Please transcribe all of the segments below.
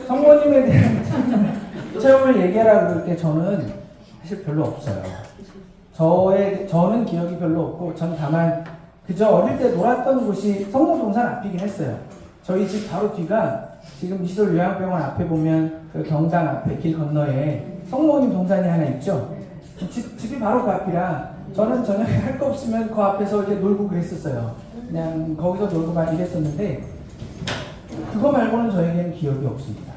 성모님에 대한 체험을 얘기하라 그럴 때 저는 사실 별로 없어요. 저는 기억이 별로 없고, 전 다만 그저 어릴 때 놀았던 곳이 성모동산 앞이긴 했어요. 저희 집 바로 뒤가 지금 시설 요양병원 앞에 보면 그 경당 앞에 길 건너에 성모님 동산이 하나 있죠. 집이 바로 그 앞이라 저는 저녁에 할 거 없으면 그 앞에서 이렇게 놀고 그랬었어요. 그냥 거기서 놀고 막 이랬었는데, 그거 말고는 저에게는 기억이 없습니다.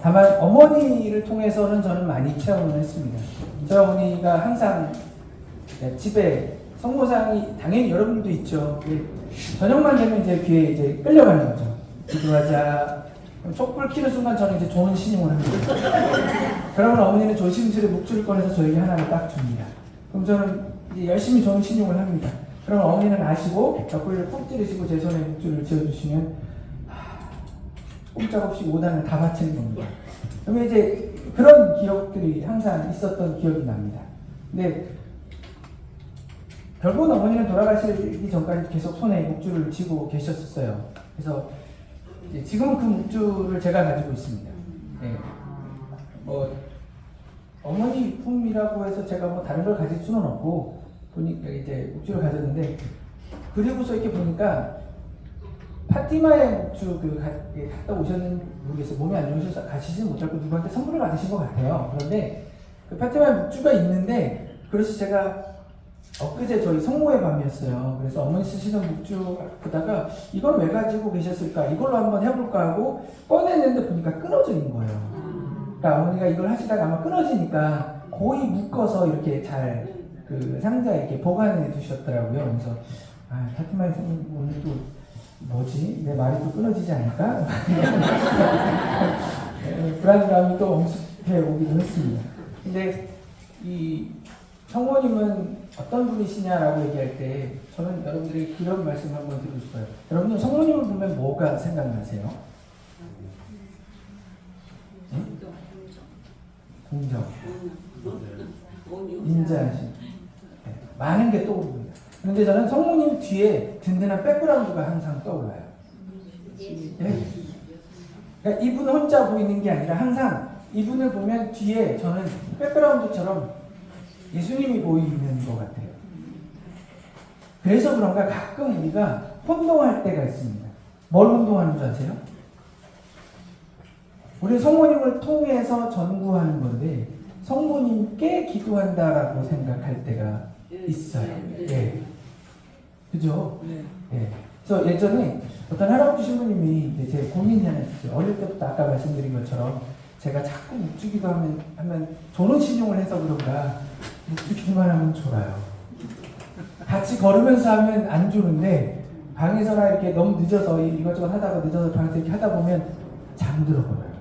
다만 어머니를 통해서는 저는 많이 체험을 했습니다. 저희 어머니가 항상 집에 성모상이 당연히 여러분도 있죠. 저녁만 되면 이제 귀에 이제 끌려가는 거죠. 기도하자. 촛불 켜는 순간 저는 이제 좋은 신용을 합니다. 그러면 어머니는 조심스레 묵주를 꺼내서 저에게 하나를 딱 줍니다. 그럼 저는 이제 열심히 좋은 신용을 합니다. 그러면 어머니는 아시고 옆구리를 푹 찌르시고 제 손에 묵주를 쥐어주시면 꼼짝없이 5단을 다 바치는 겁니다. 그러면 이제 그런 기억들이 항상 있었던 기억이 납니다. 근데 결국은 어머니는 돌아가시기 전까지 계속 손에 묵주를 쥐고 계셨었어요. 그래서 지금은 그 묵주를 제가 가지고 있습니다. 네. 어머니 품이라고 해서 제가 뭐 다른 걸 가질 수는 없고, 보니까 이제 묵주를 가졌는데, 그리고서 이렇게 보니까 파티마의 묵주 갔다 오셨는지 모르겠어요. 몸이 안 좋으셔서 가시지 못하고 누구한테 선물을 받으신 것 같아요. 그런데 그 파티마의 묵주가 있는데, 그래서 제가 엊그제 저희 성모의 밤이었어요. 그래서 어머니 쓰시던 묵주 보다가 이걸 왜 가지고 계셨을까? 이걸로 한번 해볼까 하고 꺼냈는데 보니까 끊어져 있는 거예요. 그러니까 어머니가 이걸 하시다가 아마 끊어지니까 거의 묶어서 이렇게 잘 그 상자에 이렇게 보관해 두셨더라고요. 그래서 파티마의 성모 오늘 또 뭐지? 내 말이 또 끊어지지 않을까? 불안감이 또 엄습해 오기도 했습니다. 근데 이 성모님은 어떤 분이시냐라고 얘기할 때 저는 여러분들에게 그런 말씀 한번 드리고 싶어요. 여러분들 성모님을 보면 뭐가 생각나세요? 응? 공정. 인자하신. 네, 많은 게 떠오릅니다. 그런데 저는 성모님 뒤에 든든한 백그라운드가 항상 떠올라요. 네? 그러니까 이분 혼자 보이는 게 아니라 항상 이분을 보면 뒤에 저는 백그라운드처럼 예수님이 보이는 것 같아요. 그래서 그런가 가끔 우리가 혼동할 때가 있습니다. 뭘 혼동하는 줄 아세요? 우리 성모님을 통해서 전구하는 건데 성모님께 기도한다라고 생각할 때가 있어요. 네. 그죠? 네. 그래서 예전에 어떤 할아버지 신부님이 제 고민이 하나 있었어요. 어릴 때부터 아까 말씀드린 것처럼 제가 자꾸 묵주기도 하면 좋은 신용을 해서 그런가 묵주기만 하면 졸아요. 같이 걸으면서 하면 안 졸은데 방에서나 이렇게 너무 늦어서 이것저것 하다가 늦어서 방에서 이렇게 하다 보면 잠들어 버려요.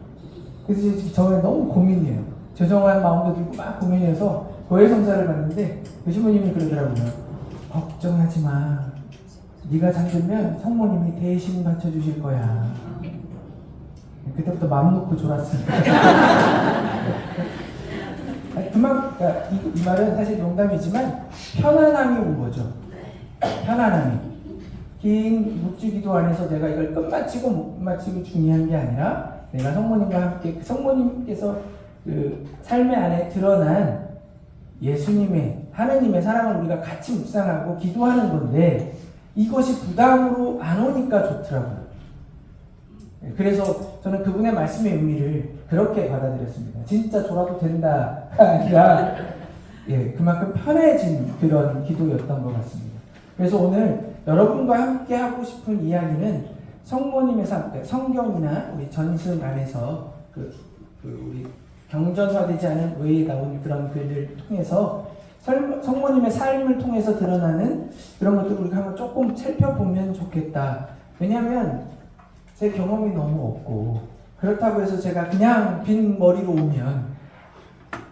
그래서 저는 너무 고민이에요. 죄송한 마음도 들고 막 고민해서 고해성사를 받는데 그 신부님이 그러더라고요. 걱정하지 마. 네가 잠들면 성모님이 대신 받쳐주실 거야. 그때부터 마음 놓고 졸았습니다. 그러니까 이 말은 사실 농담이지만 편안함이 온 거죠. 편안함이. 긴 묵주기도 안에서 내가 이걸 끝마치고 못 마치고 중요한 게 아니라 내가 성모님과 함께 그 성모님께서 그 삶의 안에 드러난 예수님의 하느님의 사랑을 우리가 같이 묵상하고 기도하는 건데 이것이 부담으로 안 오니까 좋더라고요. 그래서 저는 그분의 말씀의 의미를 그렇게 받아들였습니다. 진짜 졸아도 된다가 아니라 그만큼 편해진 그런 기도였던 것 같습니다. 그래서 오늘 여러분과 함께 하고 싶은 이야기는 성모님의 삶, 성경이나 우리 전승 안에서 우리 경전화되지 않은 외에 나온 그런 글을 통해서 성모님의 삶을 통해서 드러나는 그런 것들을 우리가 한번 조금 살펴보면 좋겠다. 왜냐하면 제 경험이 너무 없고 그렇다고 해서 제가 그냥 빈 머리로 오면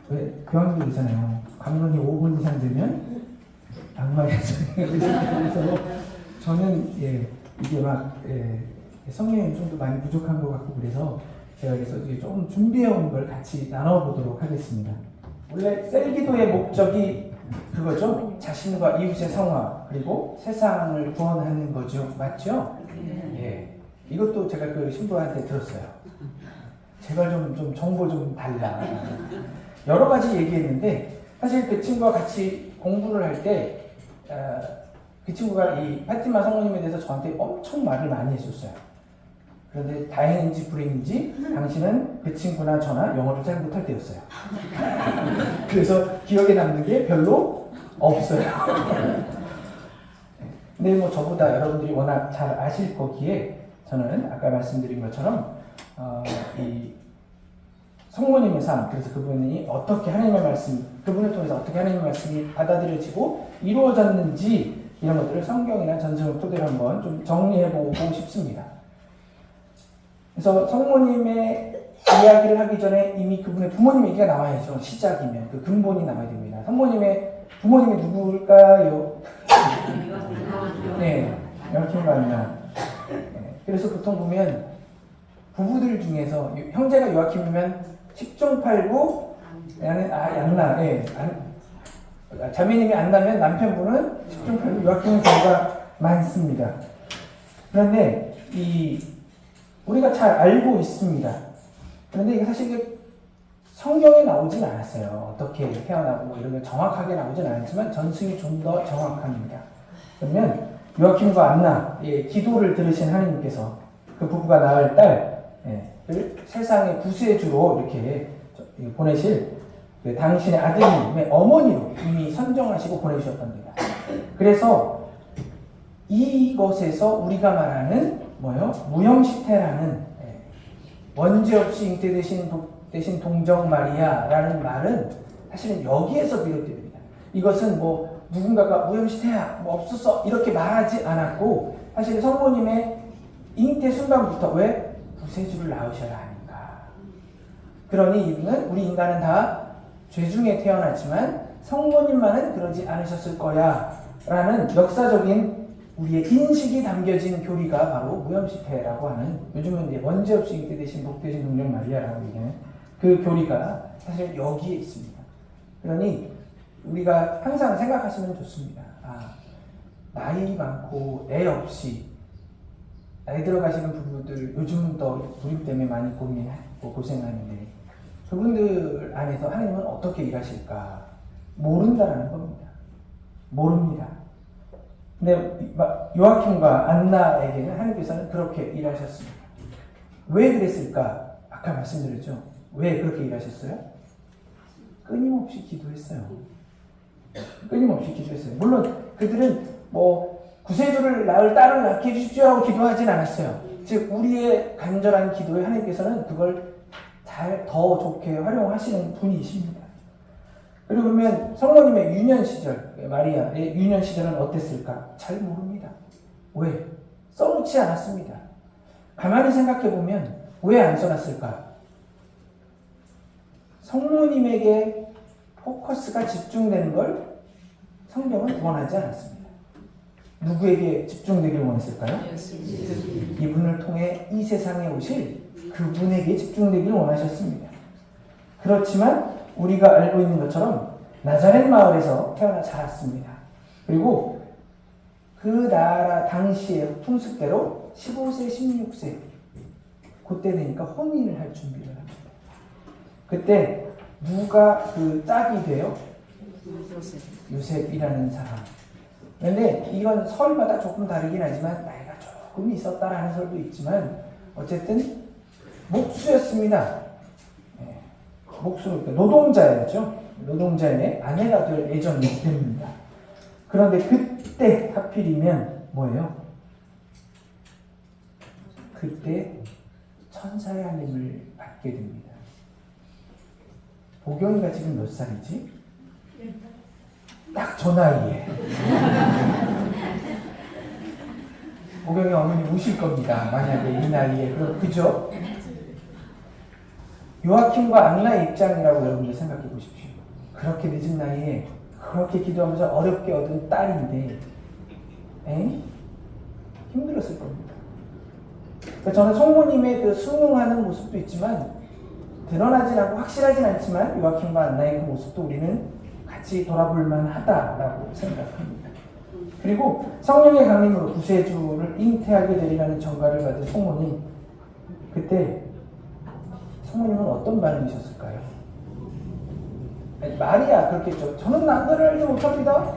왜 그런 거 있잖아요. 강론이 5분 이상 되면 악마의 그래서 저는 이게 막 성령이 좀 더 많이 부족한 것 같고 그래서 제가 그래서 조금 준비해온 걸 같이 나눠보도록 하겠습니다. 원래 셀기도의 목적이 그거죠. 자신과 이웃의 성화 그리고 세상을 구원하는 거죠. 맞죠? 이것도 제가 그 신부한테 들었어요. 제발 좀 정보 좀 달라. 여러 가지 얘기했는데 사실 그 친구와 같이 공부를 할 때 그 친구가 이 파티마 성모님에 대해서 저한테 엄청 말을 많이 했었어요. 그런데 다행인지 불행인지 당신은 그 친구나 저나 영어를 잘 못할 때였어요. 그래서 기억에 남는 게 별로 없어요. 근데 뭐 저보다 여러분들이 워낙 잘 아실 거기에 저는 아까 말씀드린 것처럼 이 성모님의 삶, 그래서 그분이 어떻게 하나님의 말씀, 그분을 통해서 어떻게 하나님의 말씀이 받아들여지고 이루어졌는지 이런 것들을 성경이나 전승을 토대로 한번 좀 정리해보고 싶습니다. 그래서 성모님의 이야기를 하기 전에 이미 그분의 부모님 얘기가 나와야죠. 시작이면 그 근본이 나와야 됩니다. 부모님이 누구일까요? 네, 요아킴과 안나. 네, 그래서 보통 보면 부부들 중에서 형제가 요아킴이면 10종 8구 안나, 네, 자매님이 안나면 남편분은 10종 8구 요아킴의 경우가 많습니다. 그런데 우리가 잘 알고 있습니다. 그런데 이게 사실 성경에 나오진 않았어요. 어떻게 태어나고 이런 게 정확하게 나오진 않았지만 전승이 좀 더 정확합니다. 그러면 요아킴과 안나의 기도를 들으신 하나님께서 그 부부가 낳을 딸을 세상의 구세주로 이렇게 보내실 그 당신의 아드님의 어머니로 이미 선정하시고 보내주셨답니다. 그래서 이것에서 우리가 말하는 무염시태라는 원죄 없이 잉태되신 동정 마리아라는 말은 사실은 여기에서 비롯됩니다. 이것은 누군가가 무염시태야 없었어 이렇게 말하지 않았고 사실 성모님의 잉태 순간부터 왜 구세주를 낳으셔야 하는가. 그러니 이분은 우리 인간은 다 죄 중에 태어났지만 성모님만은 그러지 않으셨을 거야 라는 역사적인 우리의 인식이 담겨진 교리가 바로 무염시태라고 하는, 요즘은 이제 원죄 없이 잉태되신 복되신 동정 마리아라고 얘기하는 그 교리가 사실 여기에 있습니다. 그러니 우리가 항상 생각하시면 좋습니다. 나이 많고 애 없이 나이 들어가시는 부부들 요즘은 더 불임 때문에 많이 고민하고 고생하는데 그분들 안에서 하나님은 어떻게 일하실까 모른다라는 겁니다. 모릅니다. 근데 요아킴과 안나에게는 하나님께서는 그렇게 일하셨습니다. 왜 그랬을까? 아까 말씀드렸죠. 왜 그렇게 일하셨어요? 끊임없이 기도했어요. 끊임없이 기도했어요. 물론 그들은 구세주를 낳을 딸을 낳게 해주십시오라고 기도하진 않았어요. 즉 우리의 간절한 기도에 하나님께서는 그걸 더 좋게 활용하시는 분이십니다. 그리고 보면 성모님의 유년 시절, 마리아의 유년 시절은 어땠을까? 잘 모릅니다. 왜? 써놓지 않았습니다. 가만히 생각해보면 왜 안 써놨을까? 성모님에게 포커스가 집중되는 걸 성경은 원하지 않았습니다. 누구에게 집중되길 원했을까요? 이분을 통해 이 세상에 오실 그분에게 집중되길 원하셨습니다. 그렇지만 우리가 알고 있는 것처럼 나자렛 마을에서 태어나 자랐습니다. 그리고 그 나라 당시의 풍습대로 15세, 16세 그때 되니까 혼인을 할 준비를 합니다. 그때 누가 그 짝이 돼요? 요셉이라는 사람. 그런데 이건 설마다 조금 다르긴 하지만 나이가 조금 있었다라는 설도 있지만 어쨌든 목수였습니다. 목수, 노동자였죠. 노동자의 아내가 될 예정이 됩니다. 그런데 그때 하필이면 뭐예요? 그때 천사의 알림을 받게 됩니다. 보경이가 지금 몇 살이지? 딱 저 나이에. 보경이 어머니 우실 겁니다. 만약에 이 나이에. 그죠? 요아킴과 안나의 입장이라고 여러분들 생각해 보십시오. 그렇게 늦은 나이에 그렇게 기도하면서 어렵게 얻은 딸인데 힘들었을 겁니다. 그러니까 저는 성모님의 그 순응하는 모습도 있지만 드러나진 않고 확실하진 않지만 요아킴과 안나의 그 모습도 우리는 같이 돌아볼 만하다라고 생각합니다. 그리고 성령의 강림으로 구세주를 잉태하게 되리라는 전가를 받은 성모님, 그때 성모님은 어떤 반응이셨을까요? 아니, 마리아 그렇겠죠. 저는 남자를 알지 못합니다.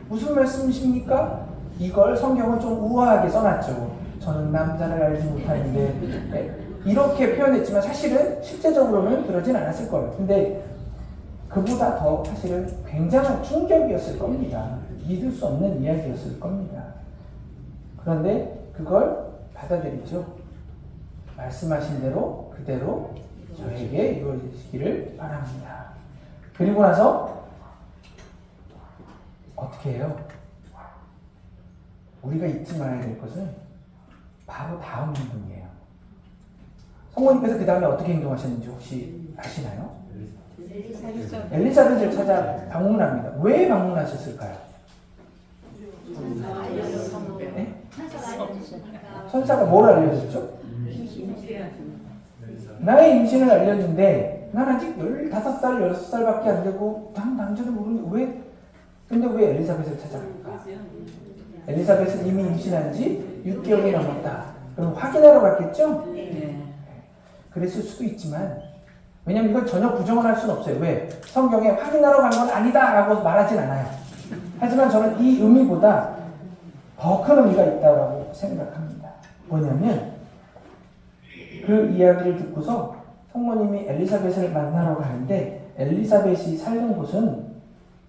무슨 말씀이십니까? 이걸 성경은 좀 우아하게 써놨죠. 저는 남자를 알지 못하는데, 네, 이렇게 표현했지만 사실은 실제적으로는 그러진 않았을 거예요. 근데 그보다 더 사실은 굉장한 충격이었을 겁니다. 믿을 수 없는 이야기였을 겁니다. 그런데 그걸 받아들이죠. 말씀하신 대로 그대로 저에게 이루어지기를 바랍니다. 그리고 나서 어떻게 해요? 우리가 잊지 말아야 될 것은 바로 다음 행동이에요. 성모님께서 그 다음에 어떻게 행동하셨는지 혹시 아시나요? 엘리사벳을 찾아 방문합니다. 왜 방문하셨을까요? 네? 천사가 뭘 알려줬죠? 나의 임신을 알렸는데 난 아직 15살, 16살밖에 안 되고 난 남자를 모르는데 근데 왜 엘리사벳을 찾아갈까? 엘리사벳은 이미 임신한 지 6개월이 넘었다. 그럼 확인하러 갔겠죠? 네. 그랬을 수도 있지만, 왜냐면 이걸 전혀 부정을 할 수는 없어요. 왜? 성경에 확인하러 간 건 아니다 라고 말하진 않아요. 하지만 저는 이 의미보다 더 큰 의미가 있다고 생각합니다. 뭐냐면 그 이야기를 듣고서 성모님이 엘리사벳을 만나러 가는데 엘리사벳이 살던 곳은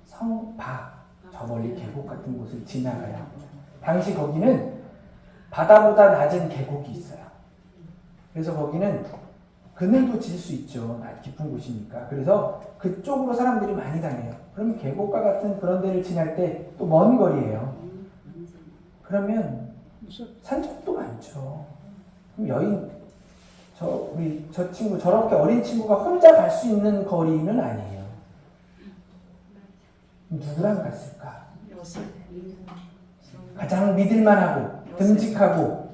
성박, 저 멀리 계곡 같은 곳을 지나가야 합니다. 당시 거기는 바다보다 낮은 계곡이 있어요. 그래서 거기는 그늘도 질 수 있죠. 깊은 곳이니까. 그래서 그쪽으로 사람들이 많이 다녀요. 그러면 계곡과 같은 그런 데를 지날 때 또 먼 거리예요. 그러면 산적도 많죠. 그럼 저 친구, 저렇게 어린 친구가 혼자 갈 수 있는 거리는 아니에요. 누구랑 갔을까? 가장 믿을만하고 듬직하고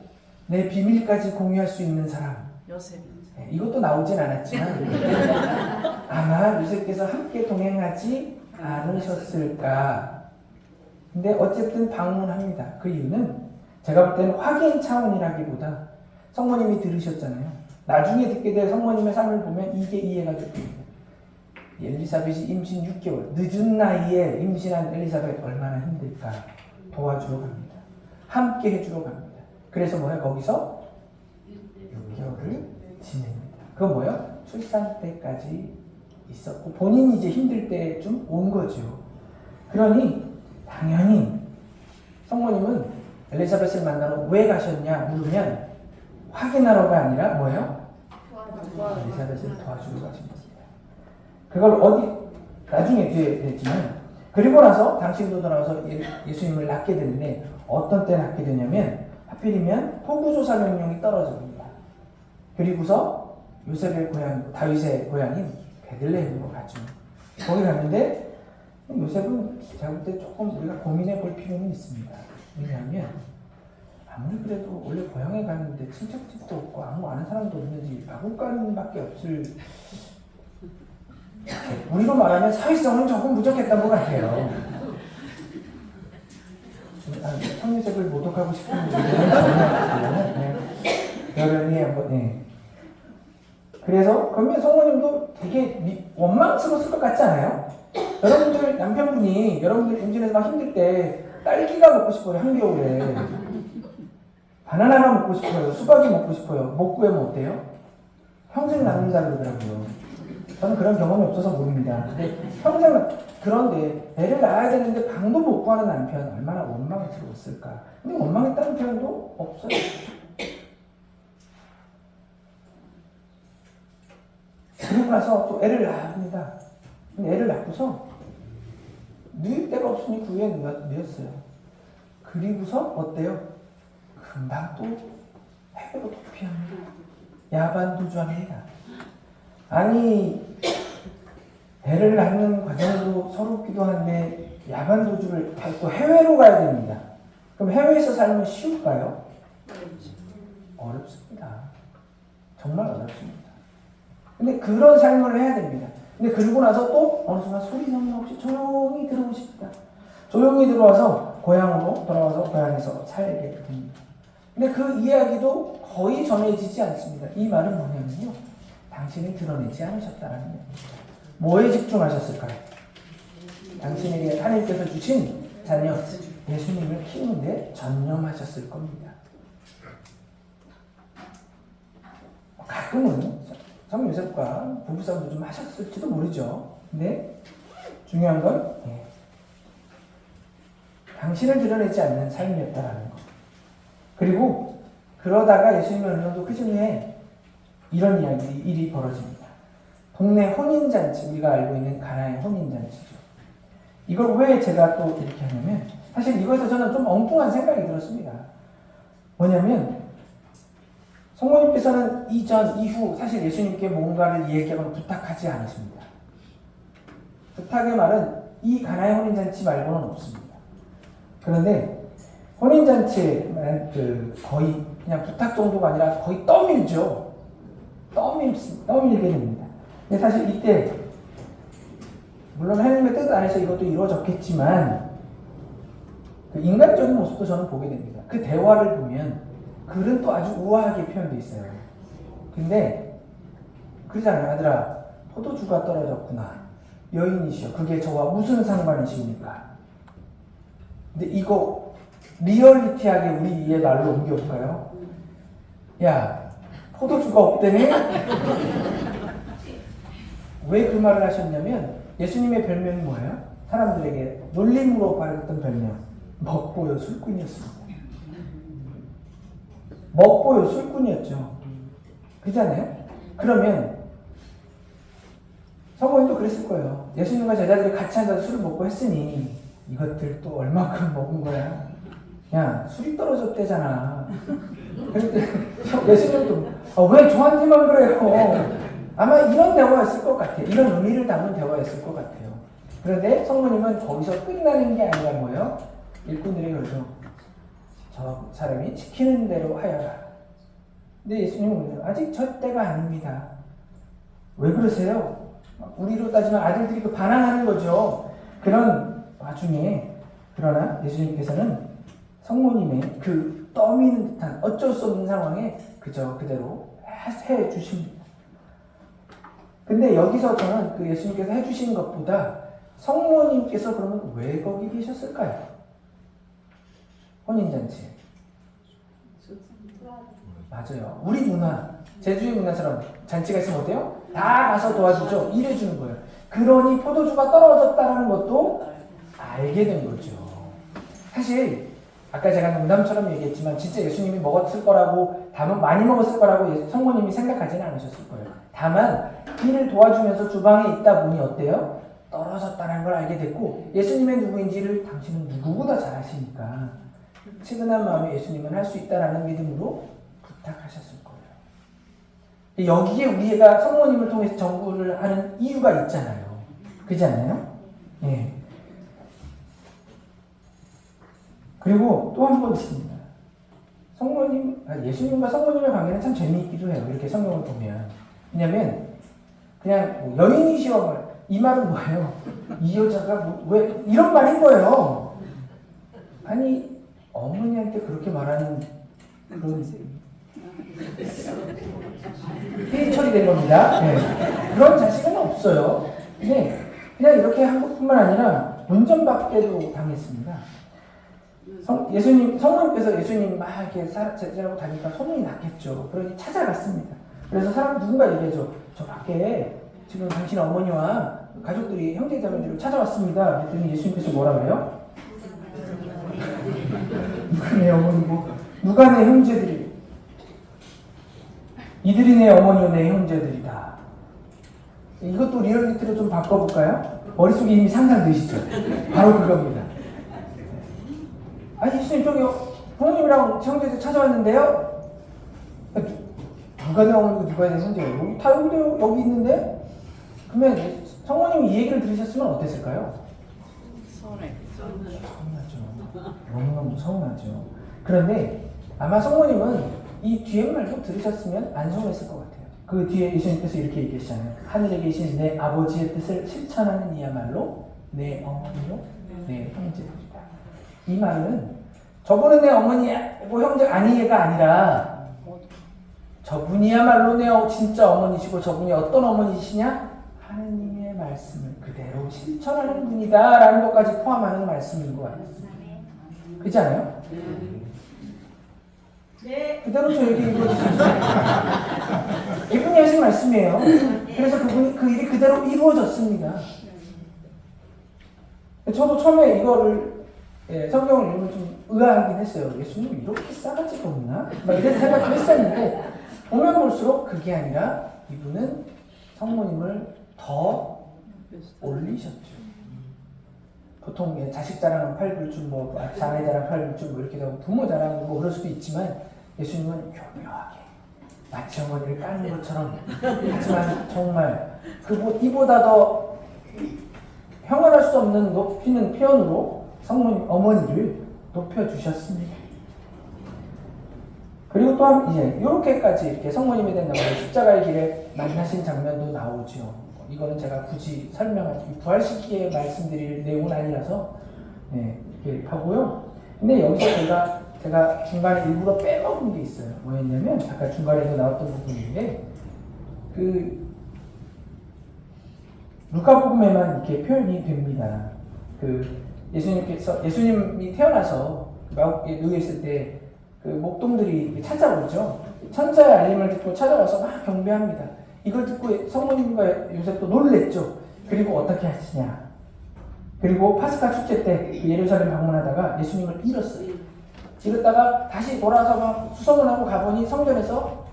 내 비밀까지 공유할 수 있는 사람. 네, 이것도 나오진 않았지만 아마 요셉께서 함께 동행하지 않으셨을까. 근데 어쨌든 방문합니다. 그 이유는 제가 볼 때는 확인 차원이라기보다 성모님이 들으셨잖아요. 나중에 듣게 될 성모님의 삶을 보면 이게 이해가 됩니다. 엘리사벳이 임신 6개월, 늦은 나이에 임신한 엘리사벳 얼마나 힘들까. 도와주러 갑니다. 함께 해주러 갑니다. 그래서 뭐예요? 거기서 6개월을 지냅니다. 그건 뭐예요? 출산 때까지 있었고 본인이 이제 힘들 때쯤 온 거죠. 그러니 당연히 성모님은 엘리사벳을 만나러 왜 가셨냐 물으면 확인하러가 아니라 뭐예요? 엘리사벳을 도와주러 가신 겁니다. 그걸 나중에 뒤에 됐지만 그리고 나서 당신도 돌아와서 예수님을 낳게 되는데 어떤 때 낳게 되냐면 하필이면 호구조사 명령이 떨어집니다. 그리고서 요셉의 고향, 다윗의 고향인 베들레헴으로 가죠. 거기 갔는데 요셉은 제가 볼 때 조금 우리가 고민해 볼 필요는 있습니다. 왜냐하면 아무리 그래도 원래 고향에 가는데 친척집도 없고 아무 아는 사람도 없는지 마국간밖에 없을 우리로 말하면 사회성은 조금 부족했던 것 같아요. 성유색을 모독하고 싶은 분들은 전혀 여론이 한번 네. 그래서 그러면 성모님도 되게 원망스러웠을 것 같지 않아요? 여러분들 남편분이 여러분들 임신해서 막 힘들 때 딸기가 먹고 싶어요. 한겨울에 바나나가 먹고 싶어요. 수박이 먹고 싶어요. 못 구하면 어때요? 평생 낳는다 그러더라고요. 저는 그런 경험이 없어서 모릅니다. 근데 그런데 애를 낳아야 되는데 방도 못 구하는 남편 얼마나 원망스러웠을까. 근데 원망했다는 표현도 없어요. 그리고 나서 또 애를 낳습니다. 근데 애를 낳고서 누일 데가 없으니 그 위에 누웠어요. 그리고서 어때요? 금방 또 해외로 도피합니다. 야반도주한 애가. 아니 애를 낳는 과정도 서럽기도 한데 야반도주를 또 해외로 가야 됩니다. 그럼 해외에서 살면 쉬울까요? 어렵습니다. 정말 어렵습니다. 근데 그런 삶을 해야 됩니다. 근데 그러고 나서 또 어느 순간 소리 소문 없이 조용히 들어오십니다. 조용히 들어와서 고향으로 돌아와서 고향에서 살게 됩니다. 근데 그 이야기도 거의 전해지지 않습니다. 이 말은 뭐냐면요, 당신이 드러내지 않으셨다는 얘기입니다. 뭐에 집중하셨을까요? 당신에게 하나님께서 주신 자녀 예수님을 키우는데 전념하셨을 겁니다. 가끔은 성 요셉과 부부싸움도 좀 하셨을지도 모르죠. 근데 중요한 건 당신을 드러내지 않는 삶이었다라는 것. 그리고 그러다가 예수님의 은혜도 그 중에 이런 일이 벌어집니다. 동네 혼인잔치, 우리가 알고 있는 가나의 혼인잔치죠. 이걸 왜 제가 또 이렇게 하냐면, 사실 이거에서 저는 좀 엉뚱한 생각이 들었습니다. 뭐냐면 성모님께서는 이전, 이후 사실 예수님께 뭔가를 얘기하거나 부탁하지 않으십니다. 부탁의 말은 이 가나의 혼인잔치 말고는 없습니다. 그런데 혼인잔치에 거의 그냥 부탁 정도가 아니라 거의 떠밀죠. 떠밀게 됩니다. 근데 사실 이때 물론 하나님의 뜻 안에서 이것도 이루어졌겠지만 그 인간적인 모습도 저는 보게 됩니다. 그 대화를 보면 글은 또 아주 우아하게 표현되어 있어요. 근데 그러잖아요. 아들아, 포도주가 떨어졌구나. 여인이시여, 그게 저와 무슨 상관이십니까? 근데 이거 리얼리티하게 우리의 말로 옮겨볼까요? 야, 포도주가 없대네? 왜 그 말을 하셨냐면 예수님의 별명이 뭐예요? 사람들에게 놀림으로 받았던 별명, 먹보요 술꾼이었습니다. 먹보요 술꾼이었죠. 그렇잖아요? 그러면 성모님도 그랬을 거예요. 예수님과 제자들이 같이 앉아서 술을 먹고 했으니 이것들 또 얼마큼 먹은 거야? 야, 술이 떨어졌대잖아. 그런데 예수님도 왜 저한테만 그래요? 아마 이런 대화였을 것 같아요. 이런 의미를 담은 대화였을 것 같아요. 그런데 성모님은 거기서 끝나는 게 아니라 뭐예요? 일꾼들이 그러죠. 저 사람이 시키는 대로 하여라. 근데 예수님은 아직 저 때가 아닙니다. 왜 그러세요? 우리로 따지면 아들들이 그 반항하는 거죠. 그런 와중에 그러나 예수님께서는 성모님의 그 떠미는 듯한 어쩔 수 없는 상황에 그저 그대로 해 주십니다. 근데 여기서 저는 그 예수님께서 해주신 것보다 성모님께서 그러면 왜 거기 계셨을까요? 혼인잔치. 맞아요. 우리 문화, 제주의 문화처럼 잔치가 있으면 어때요? 다 가서 도와주죠. 일해주는 거예요. 그러니 포도주가 떨어졌다는 것도 알게 된 거죠. 사실 아까 제가 농담처럼 얘기했지만 진짜 예수님이 먹었을 거라고, 많이 먹었을 거라고 성모님이 생각하지는 않으셨을 거예요. 다만 일을 도와주면서 주방에 있다 보니 어때요? 떨어졌다는 걸 알게 됐고, 예수님의 누구인지를 당신은 누구보다 잘 아시니까 측은한 마음에 예수님은 할 수 있다라는 믿음으로 부탁하셨을 거예요. 여기에 우리가 성모님을 통해서 전구를 하는 이유가 있잖아요. 그렇지 않나요? 예. 그리고 또 한 번 있습니다. 예수님과 성모님의 관계는 참 재미있기도 해요. 이렇게 성경을 보면. 왜냐면 그냥 여인이시여, 이 말은 뭐예요? 이 여자가 왜 이런 말인 거예요. 아니, 어머니한테 그렇게 말하는 그런 회의 처리된 겁니다. 네. 그런 자식은 없어요. 근데 그냥 이렇게 한 것뿐만 아니라 운전박대도 당했습니다. 성모님께서 예수님 막 이렇게 제자하고 다니까 소문이 났겠죠. 그러니 찾아갔습니다. 그래서 누군가 얘기하죠. 저 밖에 지금 당신 어머니와 가족들이 형제자매들을 찾아왔습니다. 그랬더니 예수님께서 뭐라 그래요? 누가 내 어머니고 누가 내 형제들이, 이들이 내 어머니요 내 형제들이다. 이것도 리얼리티로 좀 바꿔볼까요? 머릿속에 이미 상상되시죠? 바로 그겁니다. 아니 예수님, 저기 부모님이랑 형제들 찾아왔는데요? 누가 내 어머니고 누가 내 형제예요? 다 여기 있는데? 그러면 성모님이 이 얘기를 들으셨으면 어땠을까요? 서운하죠. 너무너무 서운하죠. 그런데 아마 성모님은 이 뒤에 말도 들으셨으면 안 서운했을 것 같아요. 그 뒤에 예수님께서 이렇게 얘기하시잖아요. 하늘에 계신 내 아버지의 뜻을 실천하는 이야말로 내 어머니요 내 형제들이다. 이 말은 저분은 내 어머니야, 뭐 형제 아니가 아니라 저분이야말로 내 진짜 어머니시고 저분이 어떤 어머니시냐? 하느님의 말씀을 그대로 실천하는 분이다 라는 것까지 포함하는 말씀인 것 같아요. 그렇지 않아요? 네. 그대로 저에게 읽어주셨어요. 이분이 하신 말씀이에요. 그래서 그 일이 그대로 이루어졌습니다. 저도 처음에 이거를 성경을 읽으면 좀 의아하긴 했어요. 예수님 이렇게 싸가지가 없나? 막 이런 생각을 했었는데 보면 볼수록 그게 아니라 이분은 성모님을 더 올리셨죠. 보통 자식 자랑은 팔불출, 뭐 자매 자랑 팔불출, 뭐 이렇게 하고 부모 자랑 뭐 그럴 수도 있지만 예수님은 교묘하게 마치 어머니를 까는 것처럼 하지만 정말 이보다 더 형언할 수 없는 높이는 표현으로 성모님 어머니를 높여주셨습니다. 그리고 또한 이제 이렇게까지 이렇게 성모님에 대한 나오고 십자가의 길에 만나신 장면도 나오죠. 이거는 제가 굳이 부활 시기에 말씀드릴 내용은 아니라서 이렇게 하고요. 근데 여기서 제가 중간에 일부러 빼먹은 게 있어요. 뭐였냐면 아까 중간에도 나왔던 부분인데 루카복음에만 이렇게 표현이 됩니다. 예수님이 태어나서 마국에 누워 있을 때 목동들이 찾아오죠. 천사의 알림을 듣고 찾아와서 막 경배합니다. 이걸 듣고 성모님과 요셉도 놀랬죠. 그리고 어떻게 하시냐. 그리고 파스카 축제 때 예루살렘 방문하다가 예수님을 잃었어요. 잃었다가 다시 돌아와서 막 수소문 하고 가보니 성전에서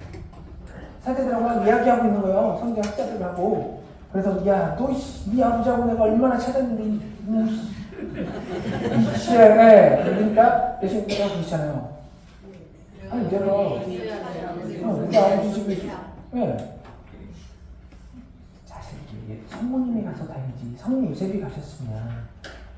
사제들하고 막 이야기하고 있는 거예요. 성경 학자들하고. 그래서 야, 너 네 아버지하고 내가 얼마나 찾았는데 그러니까 예수님께서 그러시잖아요. 아니 내가 우리 아버지 집에 사실 이게 성모님이 가서 다행이지 성모 요셉이 가셨으면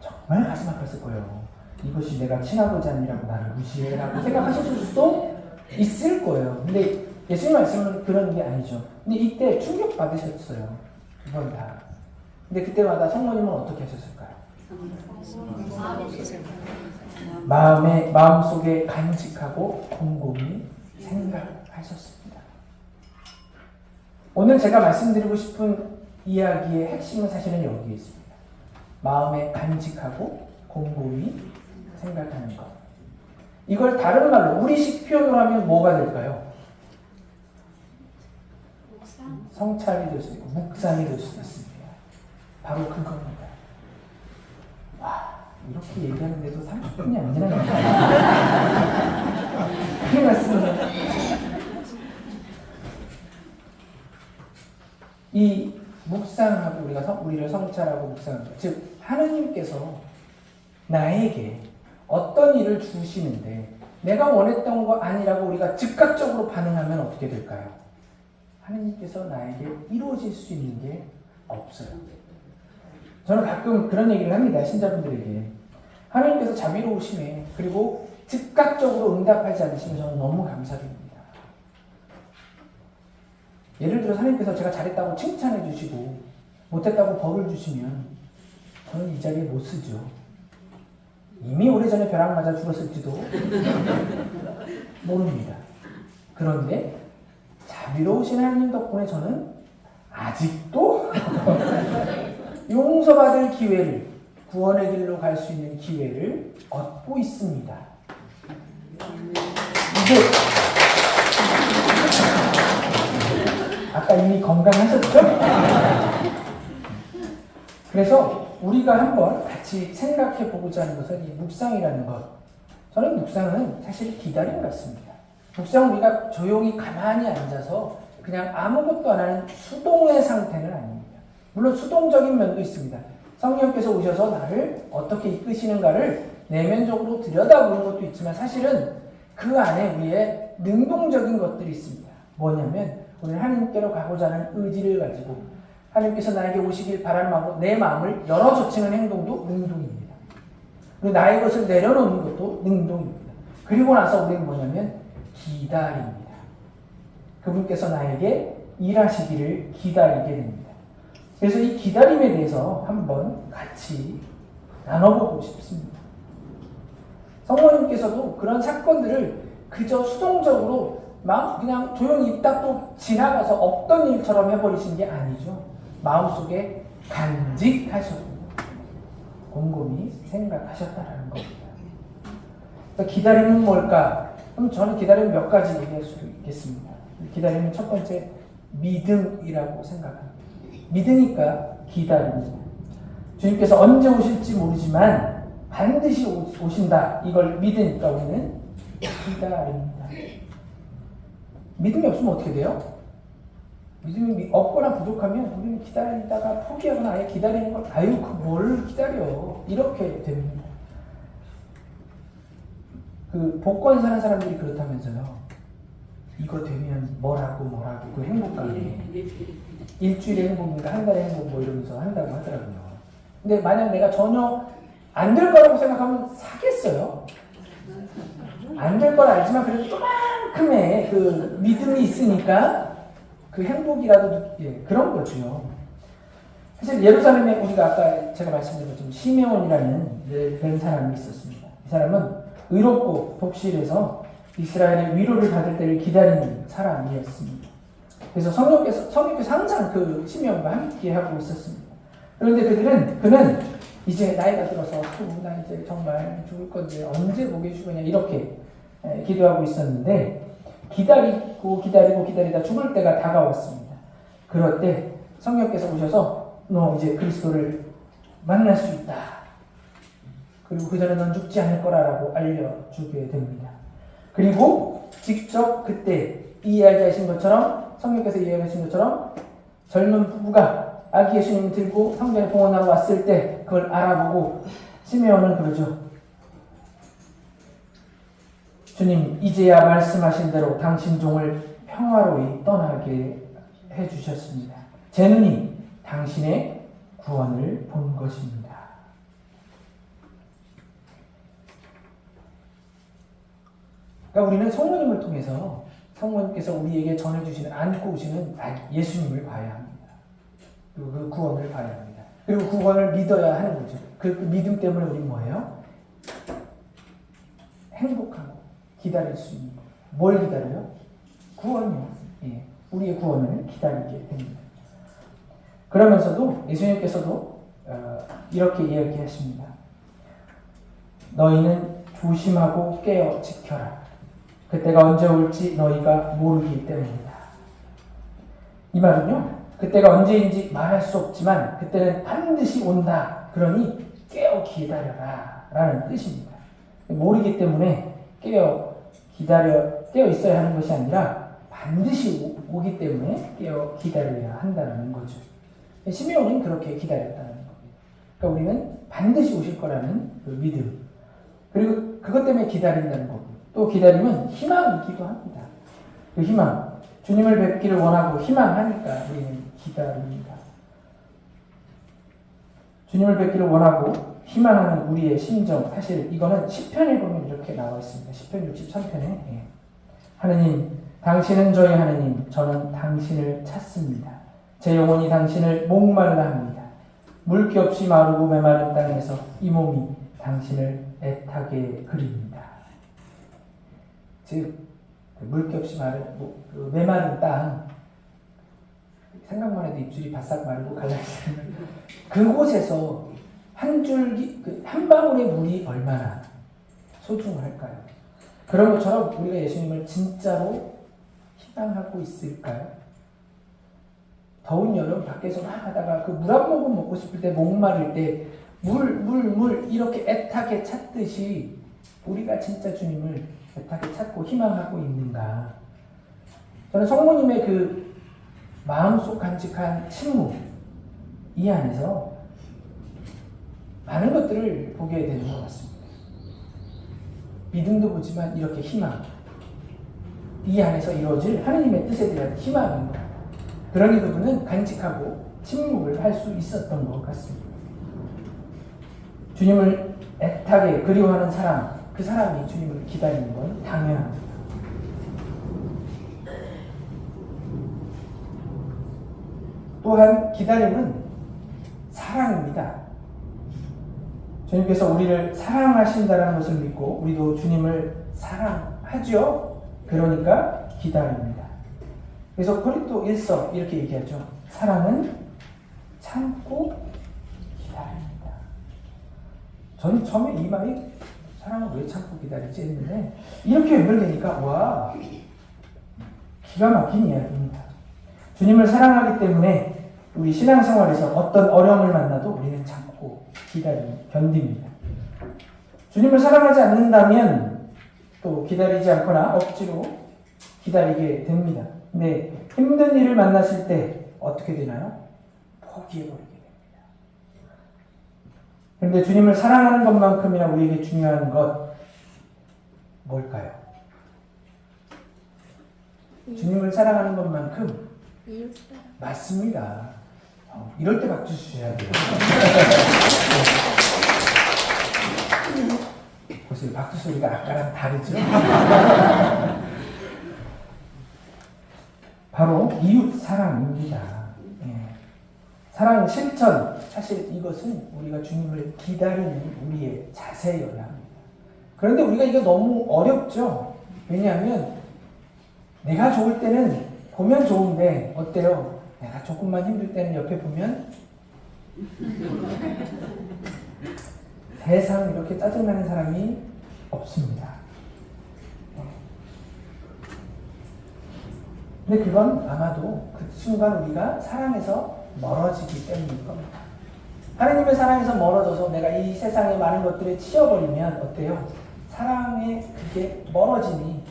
정말 가슴 아팠을 거예요. 이것이 내가 친아버지 아니라고 나를 무시해라고 생각하셨을 수도 있을 거예요. 근데 예수님 말씀은 그런 게 아니죠. 근데 이때 충격 받으셨어요. 두 번 다. 근데 그때마다 성모님은 어떻게 하셨을까요? 마음속에 간직하고 곰곰이 생각하셨습니다. 오늘 제가 말씀드리고 싶은 이야기의 핵심은 사실은 여기에 있습니다. 마음에 간직하고 곰곰이 생각하는 것. 이걸 다른 말로 우리식 표현으로 하면 뭐가 될까요? 성찰이 될 수도 있고 묵상이 될 수도 있습니다. 바로 그겁니다. 와, 이렇게 얘기하는데도 30분이 안 지나가요. 그게 말씀이에요. 이 묵상하고 우리를 성찰하고 묵상하고, 즉 하느님께서 나에게 어떤 일을 주시는데 내가 원했던 거 아니라고 우리가 즉각적으로 반응하면 어떻게 될까요? 하느님께서 나에게 이루어질 수 있는 게 없어요. 저는 가끔 그런 얘기를 합니다. 신자분들에게. 하느님께서 자비로우심에 그리고 즉각적으로 응답하지 않으시면 저는 너무 감사드립니다. 예를 들어 하느님께서 제가 잘했다고 칭찬해 주시고 못했다고 벌을 주시면 저는 이 자리에 못 쓰죠. 이미 오래전에 벼락 맞아 죽었을지도 모릅니다. 그런데 자비로우신 하나님 덕분에 저는 아직도 용서받을 기회를, 구원의 길로 갈 수 있는 기회를 얻고 있습니다. 이게 아까 이미 건강하셨죠? 그래서 우리가 한번 같이 생각해 보고자 하는 것은 이 묵상이라는 것. 저는 묵상은 사실 기다림 같습니다. 묵상은 우리가 조용히 가만히 앉아서 그냥 아무것도 안 하는 수동의 상태는 아닙니다. 물론 수동적인 면도 있습니다. 성령께서 오셔서 나를 어떻게 이끄시는가를 내면적으로 들여다보는 것도 있지만 사실은 그 안에 우리의 능동적인 것들이 있습니다. 뭐냐면 오늘 하나님께로 가고자 하는 의지를 가지고 하나님께서 나에게 오시길 바라는 내 마음을 열어젖히는 행동도 능동입니다. 그리고 나의 것을 내려놓는 것도 능동입니다. 그리고 나서 우리는 뭐냐면 기다립니다. 그분께서 나에게 일하시기를 기다리게 됩니다. 그래서 이 기다림에 대해서 한번 같이 나눠보고 싶습니다. 성모님께서도 그런 사건들을 그저 수동적으로 막 그냥 조용히 입 닫고 지나가서 없던 일처럼 해버리신 게 아니죠. 마음속에 간직하셨고 곰곰이 생각하셨다라는 겁니다. 그러니까 기다림은 뭘까? 그럼 저는 기다림 몇 가지 얘기할 수 있겠습니다. 기다림은 첫 번째 믿음이라고 생각합니다. 믿으니까 기다립니다. 주님께서 언제 오실지 모르지만 반드시 오신다. 이걸 믿으니까 우리는 기다립니다. 믿음이 없으면 어떻게 돼요? 믿음이 없거나 부족하면 우리는 기다리다가 포기하거나 아예 기다리는 걸 아유 뭘 기다려 이렇게 됩니다. 그 복권 사는 사람들이 그렇다면서요. 이거 되면 뭐라고 그 행복감이 일주일의 행복인가 한 달의 행복 뭐 이러면서 한다고 하더라고요. 근데 만약 내가 전혀 안 될 거라고 생각하면 사겠어요? 안 될 걸 알지만 그래도 조금큼의 그 믿음이 있으니까 그 행복이라도 그런 거죠. 사실 예루살렘에 우리가 아까 제가 말씀드린 것처럼 시메온이라는 그런 사람이 있었습니다. 이 사람은 의롭고 독실해서 이스라엘의 위로를 받을 때를 기다리는 사람이었습니다. 그래서 성령께서 항상 그 시메온과 함께 하고 있었습니다. 그런데 그는 이제 나이가 들어서 나 이제 정말 죽을 건데 언제 보게 주거냐 이렇게 기도하고 있었는데 기다리다 죽을 때가 다가왔습니다. 그럴 때 성령께서 오셔서 너 이제 그리스도를 만날 수 있다. 그리고 그 전에 넌 죽지 않을 거라고 알려주게 됩니다. 그리고 직접 그때 이야기하신 것처럼 성령께서 이야기하신 것처럼 젊은 부부가 아기 예수님을 들고 성전에 봉헌하러 왔을 때 그걸 알아보고 시메온은 그러죠. 주님 이제야 말씀하신 대로 당신 종을 평화로이 떠나게 해주셨습니다. 제 눈이 당신의 구원을 본 것입니다. 그러니까 우리는 성모님을 통해서 성모님께서 우리에게 전해주시는 안고 오시는 예수님을 봐야 합니다. 그리고 그 구원을 봐야 합니다. 그리고 구원을 믿어야 하는 거죠. 그 믿음 때문에 우리 뭐예요? 행복하고 기다릴 수 있는 거예요. 뭘 기다려요? 구원이요. 예, 우리의 구원을 기다리게 됩니다. 그러면서도 예수님께서도 이렇게 이야기하십니다. 너희는 조심하고 깨어 지켜라. 그때가 언제 올지 너희가 모르기 때문이다. 이 말은요. 그때가 언제인지 말할 수 없지만 그때는 반드시 온다. 그러니 깨어 기다려라 라는 뜻입니다. 모르기 때문에 깨어 있어야 하는 것이 아니라 반드시 오기 때문에 깨어 기다려야 한다는 거죠. 시메온은 그렇게 기다렸다는 겁니다. 그러니까 우리는 반드시 오실 거라는 그 믿음, 그리고 그것 때문에 기다린다는 거고, 또 기다림은 희망이기도 합니다. 그 희망, 주님을 뵙기를 원하고 희망하니까 우리는 기다립니다. 주님을 뵙기를 원하고 희망하는 우리의 심정, 사실 이거는 시편에 보면 이렇게 나와 있습니다. 시편 63편에 하느님, 당신은 저희 하느님, 저는 당신을 찾습니다. 제 영혼이 당신을 목말라 합니다. 물기 없이 마르고 메마른 땅에서 이 몸이 당신을 애타게 그립니다. 즉 물기 없이 메마른 땅, 생각만 해도 입술이 바싹 마르고 갈라지는 그곳에서 한 줄기, 한 방울의 물이 얼마나 소중할까요? 그런 것처럼 우리가 예수님을 진짜로 희망하고 있을까요? 더운 여름 밖에서 막 하다가 그 물 한 모금 먹고 싶을 때, 목마를 때 물 이렇게 애타게 찾듯이 우리가 진짜 주님을 애타게 찾고 희망하고 있는가? 저는 성모님의 그 마음속 간직한 침묵, 이 안에서 많은 것들을 보게 되는 것 같습니다. 믿음도 보지만 이렇게 희망, 이 안에서 이루어질 하느님의 뜻에 대한 희망입니다. 그러니 그분은 간직하고 침묵을 할 수 있었던 것 같습니다. 주님을 애타게 그리워하는 사람, 그 사람이 주님을 기다리는 건 당연합니다. 또한 기다림은 사랑입니다. 주님께서 우리를 사랑하신다는 것을 믿고 우리도 주님을 사랑하죠. 그러니까 기다립니다. 그래서 고린도 1서 이렇게 얘기하죠. 사랑은 참고 기다립니다. 저는 처음에 이 말이 사랑은 왜 참고 기다리지 했는데 이렇게 연결되니까 와, 기가 막힌 이야기입니다. 주님을 사랑하기 때문에 우리 신앙생활에서 어떤 어려움을 만나도 우리는 참고 견딥니다. 주님을 사랑하지 않는다면 또 기다리지 않거나 억지로 기다리게 됩니다. 근데 힘든 일을 만났을 때 어떻게 되나요? 포기해버리게 됩니다. 그런데 주님을 사랑하는 것만큼이나 우리에게 중요한 것 뭘까요? 주님을 사랑하는 것만큼 맞습니다. 이럴 때 박수 주셔야 돼요. 보세요. 박수 소리가 아까랑 다르죠? 바로 이웃 사랑입니다. 사랑 실천. 사실 이것은 우리가 주님을 기다리는 우리의 자세여야 합니다. 그런데 우리가 이거 너무 어렵죠? 왜냐하면 내가 좋을 때는 보면 좋은데 어때요? 내가 조금만 힘들 때는 옆에 보면 세상 이렇게 짜증나는 사람이 없습니다. 근데 그건 아마도 그 순간 우리가 사랑에서 멀어지기 때문일 겁니다. 하나님의 사랑에서 멀어져서 내가 이 세상의 많은 것들에 치여버리면 어때요? 사랑에 그게 멀어지니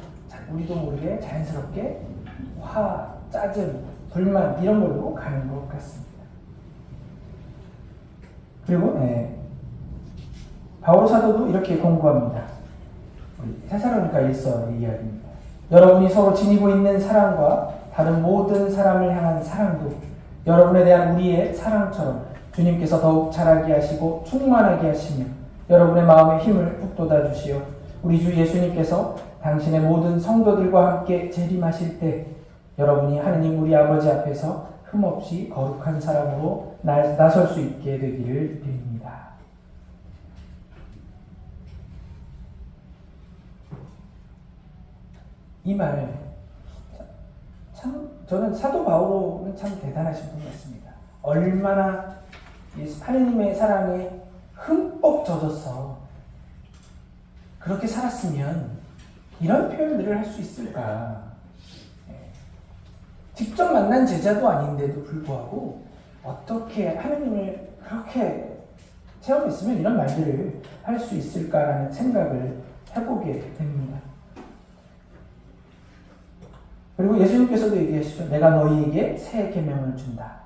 우리도 모르게 자연스럽게 화, 짜증, 불만 이런 걸로 가는 것 같습니다. 그리고 바오 사도도 이렇게 공부합니다. 테살로니가 1서의 이야기입니다. 여러분이 서로 지니고 있는 사랑과 다른 모든 사람을 향한 사랑도 여러분에 대한 우리의 사랑처럼 주님께서 더욱 자라게 하시고 충만하게 하시며 여러분의 마음에 힘을 북돋아 주시어 우리 주 예수님께서 당신의 모든 성도들과 함께 재림하실 때 여러분이 하느님 우리 아버지 앞에서 흠없이 거룩한 사람으로 나설 수 있게 되기를 빕니다. 이 말, 참, 저는 사도 바오로는 참 대단하신 분 같습니다. 얼마나 하느님의 사랑에 흠뻑 젖어서 그렇게 살았으면 이런 표현들을 할 수 있을까? 직접 만난 제자도 아닌데도 불구하고 어떻게 하느님을 그렇게 체험했으면 이런 말들을 할 수 있을까라는 생각을 해보게 됩니다. 그리고 예수님께서도 얘기하시죠. 내가 너희에게 새 계명을 준다.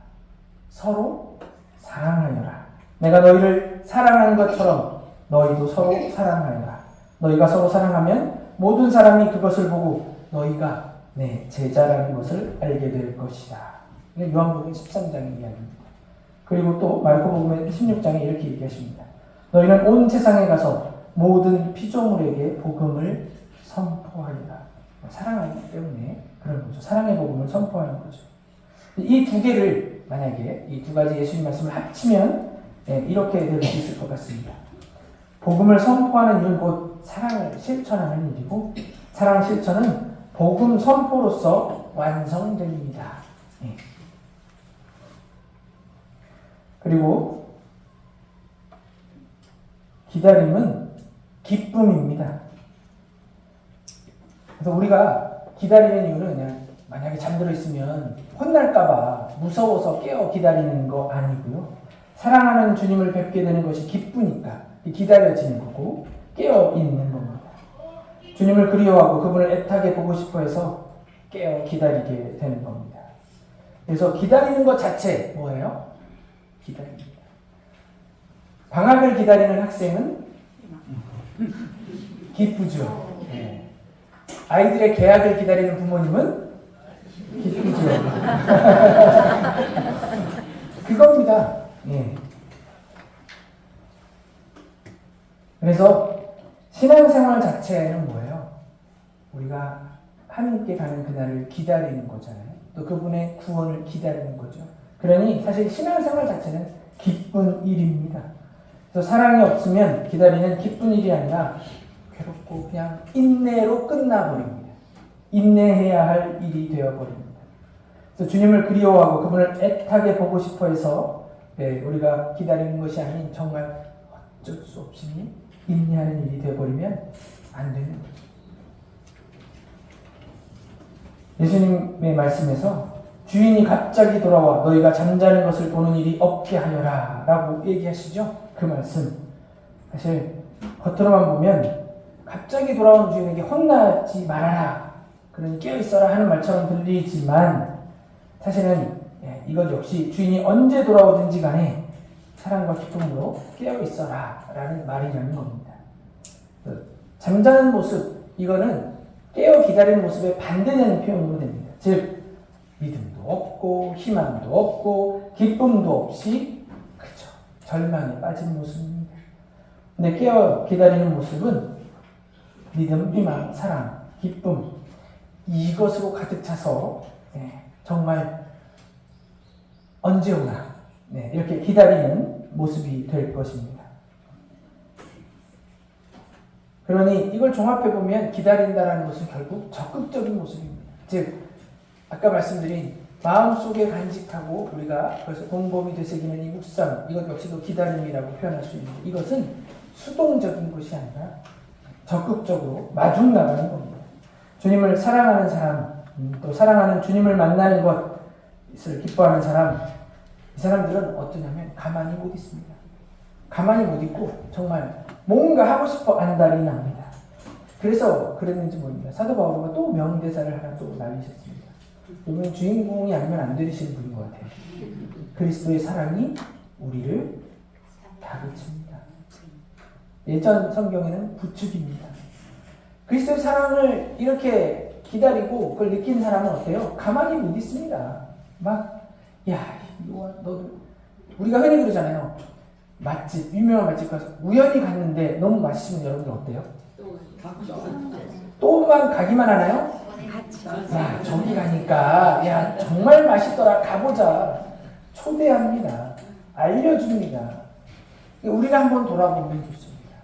서로 사랑하여라. 내가 너희를 사랑하는 것처럼 너희도 서로 사랑하여라. 너희가 서로 사랑하면 모든 사람이 그것을 보고 너희가 내 제자라는 것을 알게 될 것이다. 요한복음 13장의 이야기입니다. 그리고 또 마르코복음 16장에 이렇게 얘기하십니다. 너희는 온 세상에 가서 모든 피조물에게 복음을 선포하리라. 사랑하기 때문에 그런 거죠. 사랑의 복음을 선포하는 거죠. 이 두 개를 만약에 이 두 가지 예수님 말씀을 합치면 이렇게 될 수 있을 것 같습니다. 복음을 선포하는 일은 곧 사랑을 실천하는 일이고 사랑 실천은 복음 선포로서 완성됩니다. 그리고 기다림은 기쁨입니다. 그래서 우리가 기다리는 이유는 그냥 만약에 잠들어 있으면 혼날까봐 무서워서 깨어 기다리는 거 아니고요. 사랑하는 주님을 뵙게 되는 것이 기쁘니까 기다려지는 거고 깨어 있는 겁니다. 주님을 그리워하고 그분을 애타게 보고 싶어 해서 깨어 기다리게 되는 겁니다. 그래서 기다리는 것 자체 뭐예요? 기다립니다. 방학을 기다리는 학생은 기쁘죠. 아이들의 개학을 기다리는 부모님은 기쁘죠. 그겁니다. 그래서 신앙생활 자체는 뭐예요? 우리가 하나님께 가는 그날을 기다리는 거잖아요. 또 그분의 구원을 기다리는 거죠. 그러니 사실 신앙생활 자체는 기쁜 일입니다. 그래서 사랑이 없으면 기다리는 기쁜 일이 아니라 괴롭고 그냥 인내로 끝나버립니다. 인내해야 할 일이 되어버립니다. 그래서 주님을 그리워하고 그분을 애타게 보고 싶어 해서 우리가 기다리는 것이 아닌 정말 어쩔 수 없이 인내하는 일이 되어버리면 안 되는 거죠. 예수님의 말씀에서 주인이 갑자기 돌아와 너희가 잠자는 것을 보는 일이 없게 하여라 라고 얘기하시죠. 그 말씀 사실 겉으로만 보면 갑자기 돌아온 주인에게 혼나지 말아라, 그러니 깨어있어라 하는 말처럼 들리지만 사실은 이것 역시 주인이 언제 돌아오든지 간에 사랑과 기쁨으로 깨어있어라 라는 말이라는 겁니다. 잠자는 모습, 이거는 깨어 기다리는 모습의 반대되는 표현으로 됩니다. 즉 믿음도 없고 희망도 없고 기쁨도 없이 그저 절망에 빠진 모습입니다. 근데 깨어 기다리는 모습은 믿음, 희망, 사랑, 기쁨 이것으로 가득 차서 정말 언제 오나 이렇게 기다리는 모습이 될 것입니다. 그러니 이걸 종합해보면 기다린다는 것은 결국 적극적인 모습입니다. 즉 아까 말씀드린 마음속에 간직하고 우리가 그래서 공범이 되새기는 이 묵상, 이것 역시도 기다림이라고 표현할 수 있는데 이것은 수동적인 것이 아니라 적극적으로 마중 나가는 겁니다. 주님을 사랑하는 사람, 또 사랑하는 주님을 만나는 것을 기뻐하는 사람, 이 사람들은 어떠냐면 가만히 못 있습니다. 가만히 못 있고 정말 뭔가 하고 싶어 안달이 납니다. 그래서 그랬는지 모릅니다. 사도 바울가 또 명대사를 하나 또 날리셨습니다. 이분 주인공이 아니면 안 되시는 분인 것 같아요. 그리스도의 사랑이 우리를 다그칩니다. 예전 성경에는 부축입니다. 그리스도의 사랑을 이렇게 기다리고 그걸 느낀 사람은 어때요? 가만히 못 있습니다. 막, 야, 너도, 우리가 흔히 그러잖아요. 맛집, 유명한 맛집 가서 우연히 갔는데 너무 맛있으면 여러분들 어때요? 또만 가기만 하나요? 야, 저기 가니까, 야, 정말 맛있더라. 가보자. 초대합니다. 알려줍니다. 우리가 한번 돌아보면 좋습니다.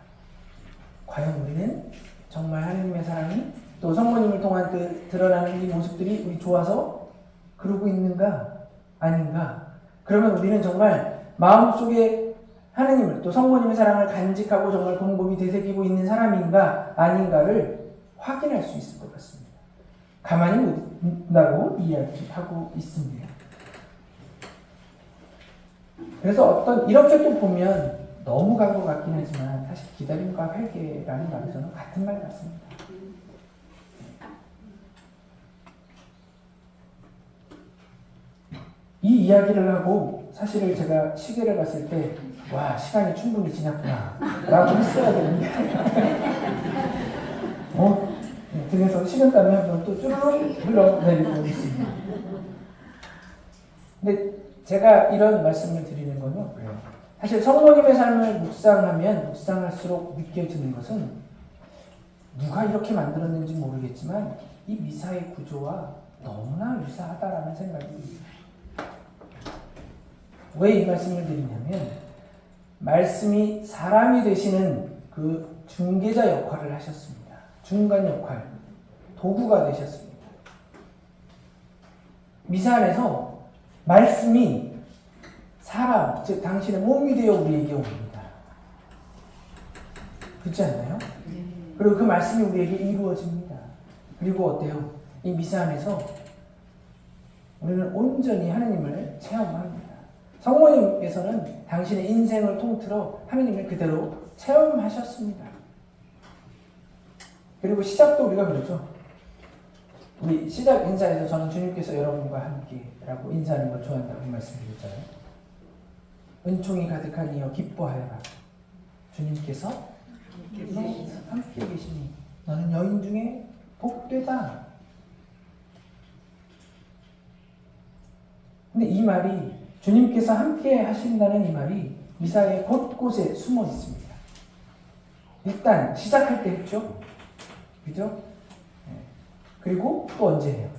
과연 우리는 정말 하느님의 사랑이 또 성모님을 통한 그 드러나는 이 모습들이 우리 좋아서 그러고 있는가? 아닌가? 그러면 우리는 정말 마음속에 하느님을 또 성모님의 사랑을 간직하고 정말 곰곰이 되새기고 있는 사람인가 아닌가를 확인할 수 있을 것 같습니다. 가만히 못 있다고 이야기하고 있습니다. 그래서 이렇게 또 보면 너무 간 것 같긴 하지만 사실 기다림과 회개라는 말에서는 같은 말 같습니다. 이 이야기를 하고 사실을 제가 시계를 봤을 때 와, 시간이 충분히 지났구나 라고 했어야 되는데 등에서 식은땀이 한번 또 쭈르륵 흘러내리고 있습니다. 근데 제가 이런 말씀을 드리는 건요, 사실 성모님의 삶을 묵상할수록 느껴지는 것은 누가 이렇게 만들었는지 모르겠지만 이 미사의 구조와 너무나 유사하다라는 생각이 듭니다. 왜 이 말씀을 드리냐면 말씀이 사람이 되시는 그 중개자 역할을 하셨습니다. 중간 역할, 도구가 되셨습니다. 미사 안에서 말씀이 사람, 즉 당신의 몸이 되어 우리에게 옵니다. 그렇지 않나요? 그리고 그 말씀이 우리에게 이루어집니다. 그리고 어때요? 이 미사 안에서 우리는 온전히 하느님을 체험합니다. 성모님께서는 당신의 인생을 통틀어 하느님을 그대로 체험하셨습니다. 그리고 시작도 우리가 그러죠. 우리 시작 인사에서 저는 주님께서 여러분과 함께 라고 인사하는 걸 좋아한다고 말씀드렸잖아요. 은총이 가득한 이여 기뻐하여라. 주님께서 함께 계시니 너는 여인 중에 복되다. 근데 이 말이 주님께서 함께 하신다는 이 말이 미사의 곳곳에 숨어 있습니다. 일단 시작할 때 했죠. 그죠? 그리고 또 언제 해요?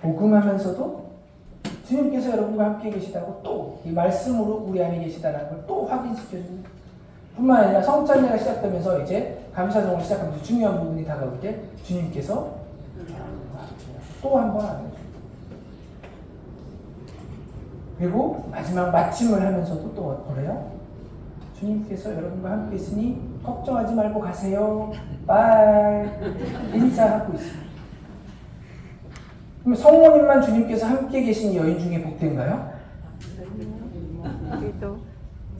복음하면서도 주님께서 여러분과 함께 계시다고 또 이 말씀으로 우리 안에 계시다는 걸 또 확인시켜줍니다. 뿐만 아니라 성찬례가 시작되면서 이제 감사성을 시작하면서 중요한 부분이 다가올 때 주님께서 또 한 번 안아줍니다. 그리고 마지막 마침을 하면서도 또 뭐래요? 주님께서 여러분과 함께 있으니 걱정하지 말고 가세요. 빠이. 인사하고 있습니다. 그럼 성모님만 주님께서 함께 계신 여인 중에 복된가요?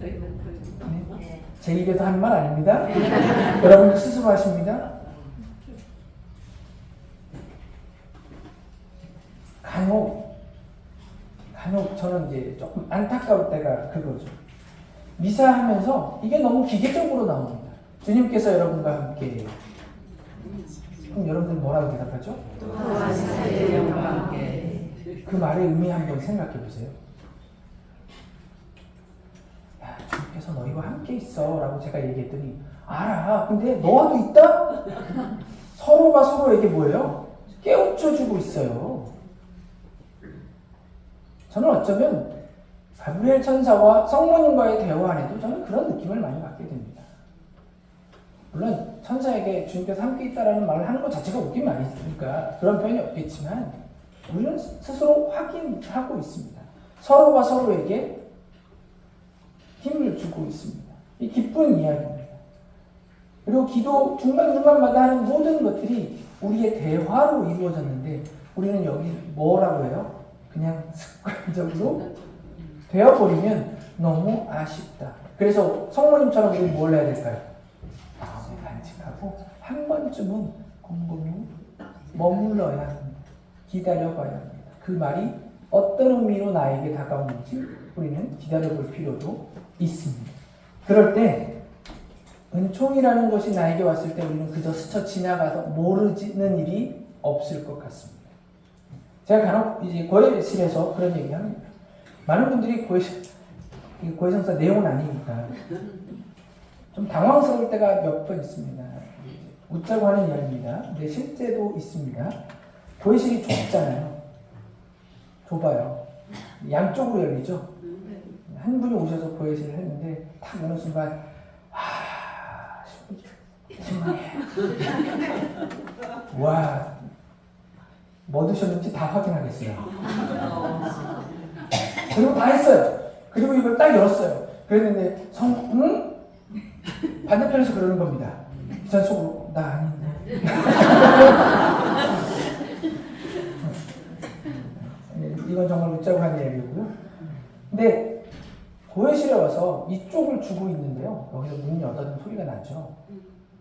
네. 제 입에서 하는 말 아닙니다. 여러분 스스로 하십니다. 간혹 저는 이제 조금 안타까울 때가 그거죠. 미사하면서 이게 너무 기계적으로 나옵니다. 주님께서 여러분과 함께. 그럼 여러분들 뭐라고 대답하죠? 그 말의 의미 한번 생각해 보세요. 야, 주님께서 너희와 함께 있어 라고 제가 얘기했더니 알아. 근데 너와도 있다? 서로가 서로에게 뭐예요? 깨우쳐주고 있어요. 저는 어쩌면 가브리엘 천사와 성모님과의 대화 안에도 저는 그런 느낌을 많이 받게 됩니다. 물론 천사에게 주님께서 함께 있다라는 말을 하는 것 자체가 웃긴 말이니까 그런 표현이 없겠지만 우리는 스스로 확인하고 있습니다. 서로가 서로에게 힘을 주고 있습니다. 이 기쁜 이야기입니다. 그리고 기도 중간중간마다 하는 모든 것들이 우리의 대화로 이루어졌는데 우리는 여기 뭐라고 해요? 그냥 습관적으로 되어버리면 너무 아쉽다. 그래서 성모님처럼 우리는 뭘 해야 될까요? 마음을 간직하고 한 번쯤은 곰곰이 머물러야 합니다. 기다려봐야 합니다. 그 말이 어떤 의미로 나에게 다가오는지 우리는 기다려볼 필요도 있습니다. 그럴 때 은총이라는 것이 나에게 왔을 때 우리는 그저 스쳐 지나가서 모르는 일이 없을 것 같습니다. 제가 간혹 이제 고해실에서 그런 얘기 합니다. 많은 분들이 고해성사 내용은 아니니까 좀 당황스러울 때가 몇 번 있습니다. 웃자고 하는 이야기입니다. 근데 실제도 있습니다. 고해실이 좁잖아요. 좁아요. 양쪽으로 열리죠. 한 분이 오셔서 고해실을 했는데 탁 오는 순간 신기해. 와, 뭐 드셨는지 다 확인하겠어요. 그리고 다 했어요. 그리고 이걸 딱 열었어요. 그랬는데 응? 반대편에서 그러는 겁니다. 전 속으로 나 아닌데. 이건 정말 웃자고 한 이야기고요. 근데 고해실에 와서 이쪽을 주고 있는데요. 여기서 문 여닫는 소리가 나죠.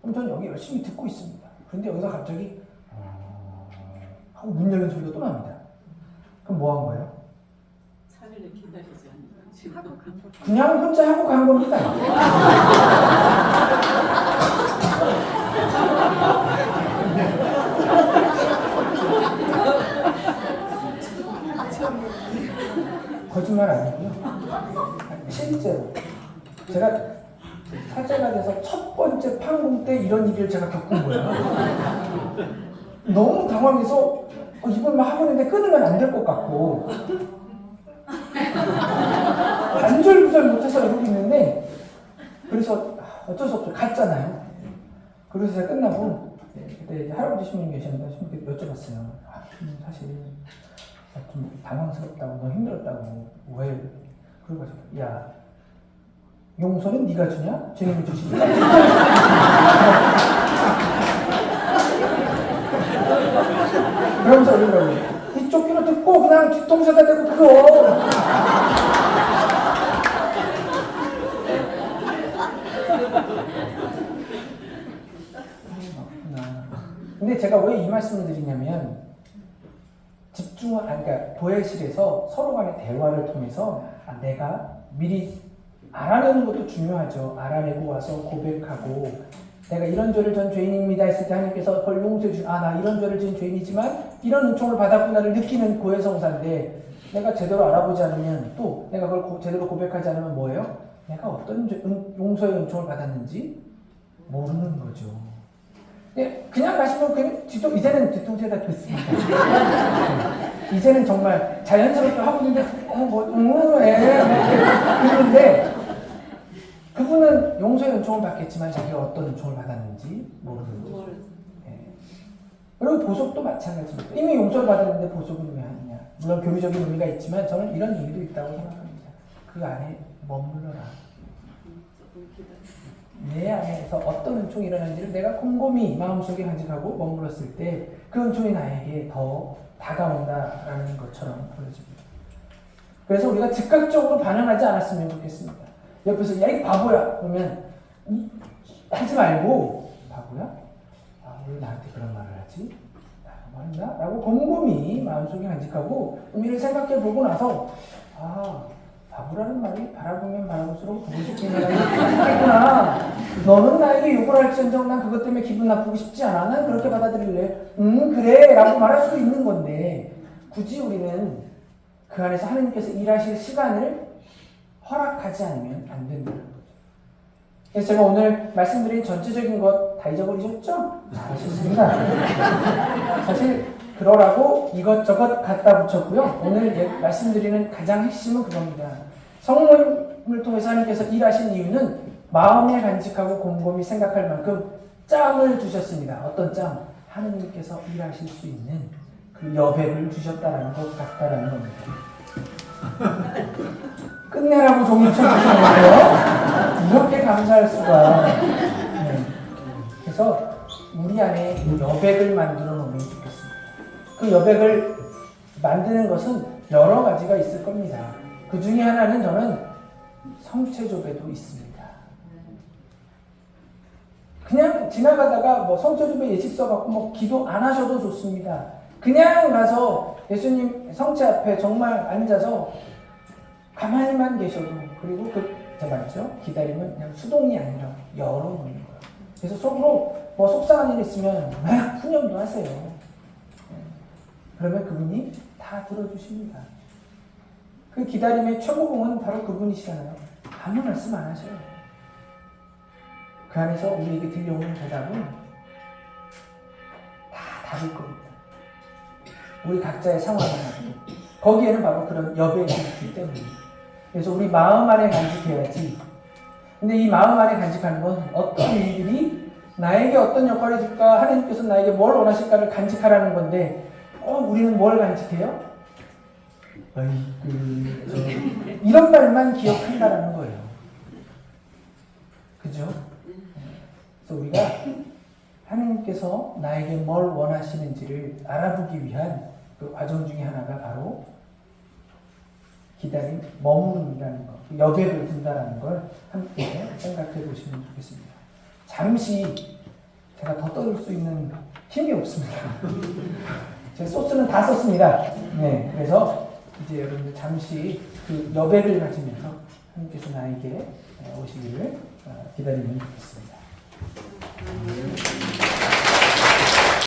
그럼 저는 여기 열심히 듣고 있습니다. 그런데 여기서 갑자기 하고 문 열는 소리가 또 납니다. 그럼 뭐 한 거예요? 차를 기다리지 않는 그냥 혼자 하고 간 겁니다. 거짓말 아니고요. 실제로 제가 사제가 돼서 첫 번째 판공 때 이런 일을 제가 겪은 거예요. 너무 당황해서 이걸 막 하고 있는데 끊으면 안 될 것 같고 안절부절 못해서 이러고 있는데 그래서 어쩔 수 없죠. 갔잖아요. 그래서 제가 끝나고 그때 이제 할아버지 신부님 계셨는데 신부님께 여쭤봤어요. 사실 좀 당황스럽다고 너무 힘들었다고 왜? 그러고 야 용서는 네가 주냐? 주님이 주시냐? 그러면서 이러더라고요. 이쪽 귀로 듣고 그냥 뒤통수에다 대고 그거. 근데 제가 왜 이 말씀을 드리냐면 그러니까 고해실에서 서로 간의 대화를 통해서 내가 미리 알아내는 것도 중요하죠. 알아내고 와서 고백하고 내가 이런 죄를 전 죄인입니다 했을 때 하나님께서 그걸 용서해 주신 나 이런 죄를 지은 죄인이지만 이런 은총을 받았구나를 느끼는 고해성사인데 내가 제대로 알아보지 않으면 또 내가 그걸 제대로 고백하지 않으면 뭐예요? 내가 어떤 용서의 은총을 받았는지 모르는 거죠. 그냥 가시면 그냥 이제는 뒤통수에다 듣습니다. 이제는 정말 자연스럽게 하고 있는데 그런데 그분은 용서의 은총을 받겠지만 자기가 어떤 은총을 받았는지 모르는 거죠. 예. 그리고 보석도 마찬가지입니다. 이미 용서를 받았는데 보석은 왜 하느냐. 물론 교리적인 의미가 있지만 저는 이런 의미도 있다고 생각합니다. 그 안에 머물러라. 내 안에서 어떤 은총이 일어나는지를 내가 곰곰이 마음속에 간직하고 머물렀을 때 그 은총이 나에게 더 다가온다라는 것처럼 보여집니다. 그래서 우리가 즉각적으로 반응하지 않았으면 좋겠습니다. 옆에서 야 이 바보야 그러면 하지 말고 바보야? 아, 왜 나한테 그런 말을 하지? 말했나? 라고 곰곰이 마음속에 간직하고 의미를 생각해보고 나서 아 바보라는 말이 바라보면 바라볼수록 보고 싶은 사람이 있구나. 너는 나에게 욕을 할지언정 난 그것 때문에 기분 나쁘고 싶지 않아. 난 그렇게 받아들일래. 그래 라고 말할 수도 있는 건데 굳이 우리는 그 안에서 하나님께서 일하실 시간을 허락하지 않으면 안 된다는 거죠. 그래서 제가 오늘 말씀드린 전체적인 것 다 잊어버리셨죠? 잘하셨습니다. 사실 그러라고 이것저것 갖다 붙였고요. 오늘 말씀드리는 가장 핵심은 그겁니다. 성령을 통해서 하나님께서 일하신 이유는 마음에 간직하고 곰곰이 생각할 만큼 짬을 주셨습니다. 어떤 짬? 하나님께서 일하실 수 있는 그 여백을 주셨다라는 것 같다라는 겁니다. 끝내라고 종이 쳐주시는데요. 이렇게 감사할 수가. 네. 그래서 우리 안에 여백을 만들어 놓으면 좋겠습니다. 그 여백을 만드는 것은 여러 가지가 있을 겁니다. 그 중에 하나는 저는 성체조배도 있습니다. 그냥 지나가다가 뭐 성체조배 예식 써갖고 뭐 기도 안 하셔도 좋습니다. 그냥 가서 예수님 성체 앞에 정말 앉아서 가만히만 계셔도 그리고 제가 말했죠. 기다림은 그냥 수동이 아니라 열어놓는 거예요. 그래서 속으로 뭐 속상한 일 있으면 막 푸념도 하세요. 그러면 그분이 다 들어주십니다. 그 기다림의 최고봉은 바로 그분이시잖아요. 아무 말씀 안 하셔요. 그 안에서 우리에게 들려오는 대답은 다 다를 겁니다. 우리 각자의 상황을 하고 거기에는 바로 그런 여백이 있기 때문에 그래서 우리 마음 안에 간직해야지. 근데 이 마음 안에 간직하는 건 어떤 일들이 나에게 어떤 역할을 줄까 하나님께서 나에게 뭘 원하실까를 간직하라는 건데 우리는 뭘 간직해요? 이런 말만 기억한다라는 거예요. 그죠? 그래서 우리가 하나님께서 나에게 뭘 원하시는지를 알아보기 위한 그 과정 중에 하나가 바로 기다림, 머무름이라는 것, 여백을 둔다라는 걸 함께 생각해 보시면 좋겠습니다. 잠시 제가 더 떠들 수 있는 힘이 없습니다. 제 소스는 다 썼습니다. 네, 그래서 이제 여러분들 잠시 그 여백을 가지면서 하나님께서 나에게 오시기를 기다리면 좋겠습니다.